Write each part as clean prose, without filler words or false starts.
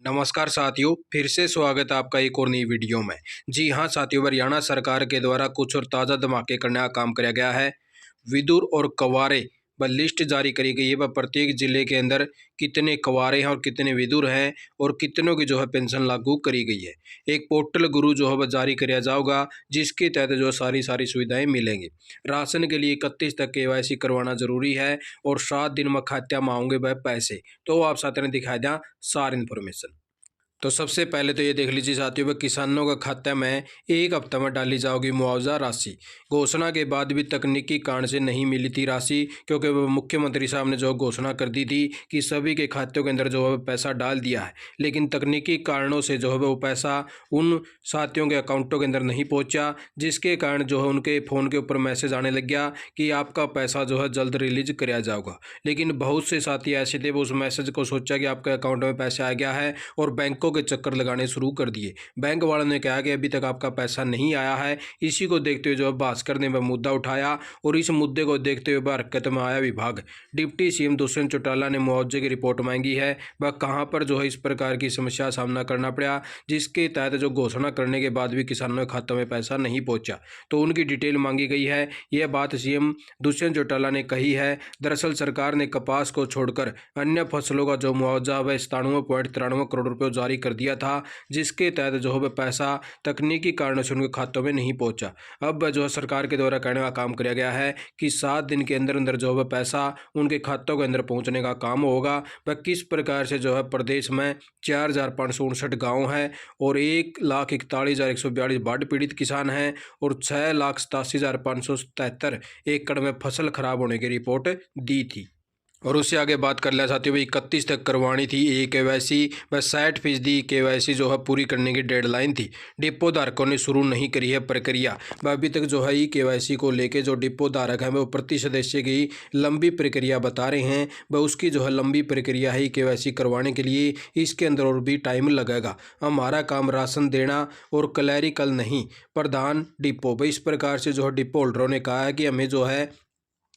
नमस्कार साथियों, फिर से स्वागत है आपका एक और नई वीडियो में। जी हाँ साथियों, हरियाणा सरकार के द्वारा कुछ और ताज़ा धमाके करने का काम किया गया है। विदुर और कवारे व लिस्ट जारी करी गई है। वह प्रत्येक जिले के अंदर कितने कवारे हैं और कितने विदुर हैं और कितनों की जो है पेंशन लागू करी गई है। एक पोर्टल गुरु जो है वह जारी किया जाएगा, जिसके तहत जो सारी सुविधाएं मिलेंगी। राशन के लिए 31 तक KYC करवाना जरूरी है और 7 दिन में खात्या में आएंगे वह पैसे। तो आप साथ में दिखाई दें सारी इन्फॉर्मेशन। तो सबसे पहले तो ये देख लीजिए साथियों, वह किसानों का खाते में एक हफ्ते में डाली जाएगी मुआवजा राशि। घोषणा के बाद भी तकनीकी कारण से नहीं मिली थी राशि, क्योंकि वह मुख्यमंत्री साहब ने जो घोषणा कर दी थी कि सभी के खातों के अंदर जो है पैसा डाल दिया है, लेकिन तकनीकी कारणों से जो है वो पैसा उन साथियों के अकाउंटों के अंदर नहीं पहुँचा, जिसके कारण जो है उनके फ़ोन के ऊपर मैसेज आने लग गया कि आपका पैसा जो है जल्द रिलीज कराया जाएगा। लेकिन बहुत से साथी ऐसे थे, वो उस मैसेज को सोचा कि आपके अकाउंट में पैसा आ गया है और बैंकों के चक्कर लगाने शुरू कर दिए। बैंक वालों ने कहा कि अभी तक आपका पैसा नहीं आया है। इसी को देखते हुए जो भास्कर ने वह मुद्दा उठाया और इस मुद्दे को देखते हुए हरकत में आया विभाग। डिप्टी CM दुष्यंत चौटाला ने मुआवजे की रिपोर्ट मांगी है, वह कहां पर जो है इस प्रकार की समस्या का सामना करना पड़ा, जिसके तहत जो घोषणा करने के बाद भी किसानों के खातों में पैसा नहीं पहुंचा, तो उनकी डिटेल मांगी गई है। यह बात CM दुष्यंत चौटाला ने कही है। दरअसल सरकार ने कपास को छोड़कर अन्य फसलों का जो मुआवजा वह 97.93 करोड़ रुपये जारी कर दिया था, जिसके तहत जो है पैसा तकनीकी कारणों से उनके खातों में नहीं पहुंचा। अब जो है सरकार के द्वारा कहने का काम किया गया है कि 7 दिन के अंदर अंदर जो है पैसा उनके खातों के अंदर पहुंचने का काम होगा। वह किस प्रकार से जो है प्रदेश में 4559 गाँव हैं और 1,41,142 बाढ़ पीड़ित किसान हैं और 6,87,577 एकड़ में फसल खराब होने की रिपोर्ट दी थी। और उससे आगे बात कर लिया साथियों, भाई 31 तक करवानी थी KYC, बस 60% KYC जो है पूरी करने की डेडलाइन थी। डिपो धारकों ने शुरू नहीं करी है प्रक्रिया। वह अभी तक जो है KYC को लेके जो डिपो धारक हैं वो प्रति सदस्य की लंबी प्रक्रिया बता रहे हैं। वह उसकी जो है लंबी प्रक्रिया है KYC करवाने के लिए, इसके अंदर और भी टाइम लगेगा। हमारा काम राशन देना और क्लैरिकल नहीं, प्रधान डिपो। भाई इस प्रकार से जो है डिपो होल्डरों ने कहा है कि हमें जो है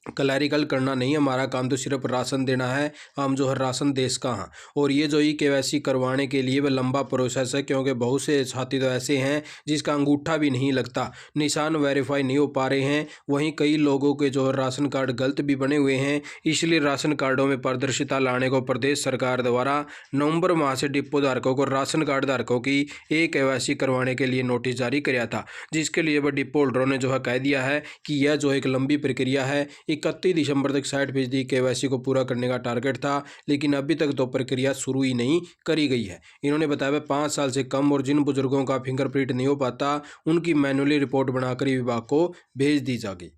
क्लैरिकल करना नहीं, हमारा काम तो सिर्फ राशन देना है, हम जो है राशन देश का हाँ। और ये जो KYC करवाने के लिए वह लंबा प्रोसेस है, क्योंकि बहुत से साथी तो ऐसे हैं जिसका अंगूठा भी नहीं लगता, निशान वेरीफाई नहीं हो पा रहे हैं। वहीं कई लोगों के जो है राशन कार्ड गलत भी बने हुए हैं। इसलिए राशन कार्डों में पारदर्शिता लाने को प्रदेश सरकार द्वारा नवंबर माह से डिपो धारकों को राशन कार्ड धारकों की KYC करवाने के लिए नोटिस जारी किया था, जिसके लिए वह डिपो होल्डरों ने जो है कह दिया है कि यह जो एक लंबी प्रक्रिया है। 31 दिसंबर तक 60% KYC को पूरा करने का टारगेट था, लेकिन अभी तक तो प्रक्रिया शुरू ही नहीं करी गई है। इन्होंने बताया 5 साल से कम और जिन बुजुर्गों का फिंगरप्रिंट नहीं हो पाता, उनकी मैनुअली रिपोर्ट बनाकर विभाग को भेज दी जाएगी।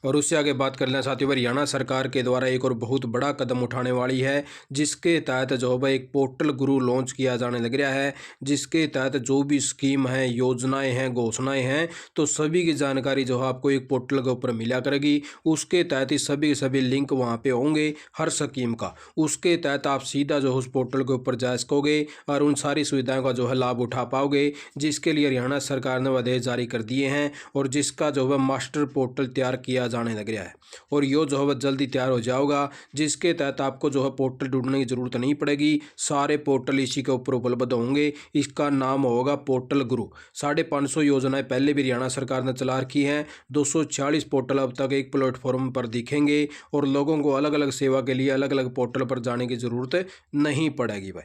और उससे आगे बात कर लें साथियों, हरियाणा सरकार के द्वारा एक और बहुत बड़ा कदम उठाने वाली है, जिसके तहत जो है एक पोर्टल गुरु लॉन्च किया जाने लग रहा है, जिसके तहत जो भी स्कीम है, योजनाएं हैं, घोषणाएं हैं, तो सभी की जानकारी जो है आपको एक पोर्टल के ऊपर मिला करेगी। उसके तहत ही सभी के सभी लिंक वहाँ पे होंगे हर स्कीम का। उसके तहत आप सीधा जो उस पोर्टल के ऊपर जा सकोगे और उन सारी सुविधाओं का जो है लाभ उठा पाओगे, जिसके लिए हरियाणा सरकार ने आदेश जारी कर दिए हैं और जिसका जो है मास्टर पोर्टल तैयार किया जाने लग रहा है। और यो जो है वह जल्दी तैयार हो जाएगा, जिसके तहत आपको जो है पोर्टल ढूंढने की जरूरत नहीं पड़ेगी। सारे पोर्टल इसी के ऊपर उपलब्ध होंगे। इसका नाम होगा पोर्टल गुरु। 550 योजनाएं पहले भी हरियाणा सरकार ने चला रखी हैं। 246 पोर्टल अब तक एक प्लेटफॉर्म पर दिखेंगे और लोगों को अलग अलग सेवा के लिए अलग अलग पोर्टल पर जाने की जरूरत नहीं पड़ेगी भाई।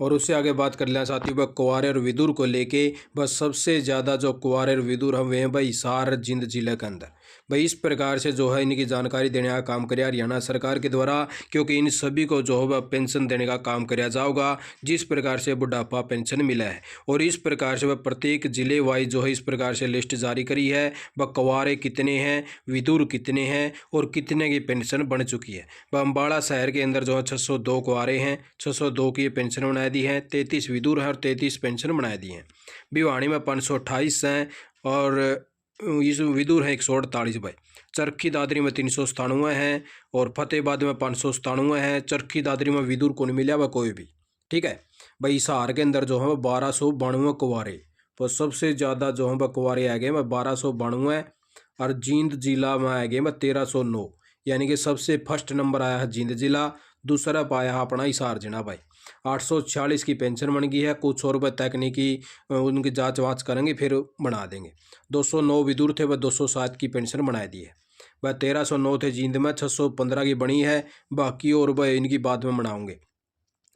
और उससे आगे बात कर लें साथियों, वह कुंवारे और विदुर को लेके बस सबसे ज़्यादा जो कुंवारे और विदुर हम हैं भाई हिसार जिंद जिले के अंदर। भाई इस प्रकार से जो है इनकी जानकारी देने का काम करे हरियाणा सरकार के द्वारा, क्योंकि इन सभी को जो है पेंशन देने का काम किया जाएगा, जिस प्रकार से बुढ़ापा पेंशन मिला है। और इस प्रकार से वह प्रत्येक जिले वाइज जो है इस प्रकार से लिस्ट जारी करी है। वह कुंवारे कितने हैं, विदुर कितने हैं और कितने की पेंशन बन चुकी है। वह अम्बाड़ा शहर के अंदर जो है 602 कुंवारे हैं, 602 की पेंशन बना दी है, 33 विदुर हैं और 33 पेंशन बना दी हैं। भिवानी में 528 हैं और इस विदुर है 148 भाई। चरखी दादरी में 397 हैं और फतेहाबाद में 597 हैं। चरखी दादरी में विदुर को नहीं मिला वह कोई भी, ठीक है भाई। हिसार के अंदर जो है 1292 कुंवारे, तो सबसे ज़्यादा जो है वह कुंवारे आ गए 1292 और जींद जिला में आ गए 1309, यानी कि सबसे फर्स्ट नंबर आया है जींद जिला, दूसरा पाया है अपना हिसार जिला भाई। 846 की पेंशन बन गई है। कुछ और वह तकनीकी उनकी जांच वाँच करेंगे फिर बना देंगे। 209 विदुर थे वह 207 की पेंशन बना दी है। वह 1309 थे जींद में, 615 की बनी है। बाकी और वह इनकी बाद में बनाऊंगे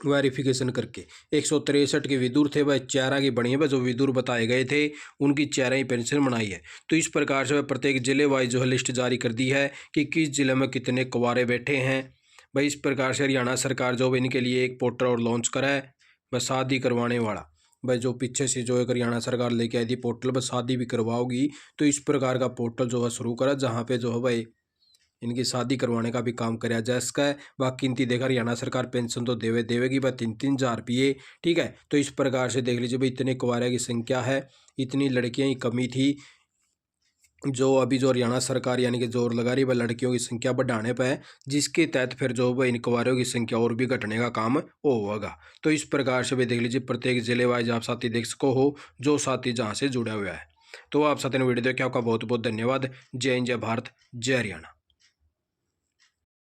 वेरिफिकेशन करके। 163 के विदुर थे वह 11 की बनी है। वह जो विदुर बताए गए थे उनकी 11 ही पेंशन बनाई है। तो इस प्रकार से वह प्रत्येक जिले वाइज जो है लिस्ट जारी कर दी है कि किस जिले में कितने कुंवारे बैठे हैं। भाई इस प्रकार से हरियाणा सरकार जो है इनके लिए एक पोर्टल और लॉन्च करा है, वह शादी करवाने वाला। भाई जो पीछे से जो एक हरियाणा सरकार लेके आई थी पोर्टल, पर शादी भी करवाओगी, तो इस प्रकार का पोर्टल जो है शुरू करा, जहाँ पे जो है भाई इनकी शादी करवाने का भी काम कराया जा इसका है। बाकी इनकी देखा हरियाणा सरकार पेंशन तो देवेगी भाई 3-3 हज़ार रुपये। ठीक है, तो इस प्रकार से देख लीजिए भाई इतने कुंवारे की संख्या है, इतनी लड़कियां की कमी थी। जो अभी जो हरियाणा सरकार यानी कि जोर लगा रही है वह लड़कियों की संख्या बढ़ाने पर है, जिसके तहत फिर जो वह इन कुंवारों की संख्या और भी घटने का काम होगा। तो इस प्रकार से भी देख लीजिए प्रत्येक जिले वाइज आप साथी देख सको हो, जो साथी जहाँ से जुड़ा हुआ है। तो आप साथी ने वीडियो देखा, आपका बहुत बहुत धन्यवाद। जय हिंद, जय भारत, जय हरियाणा।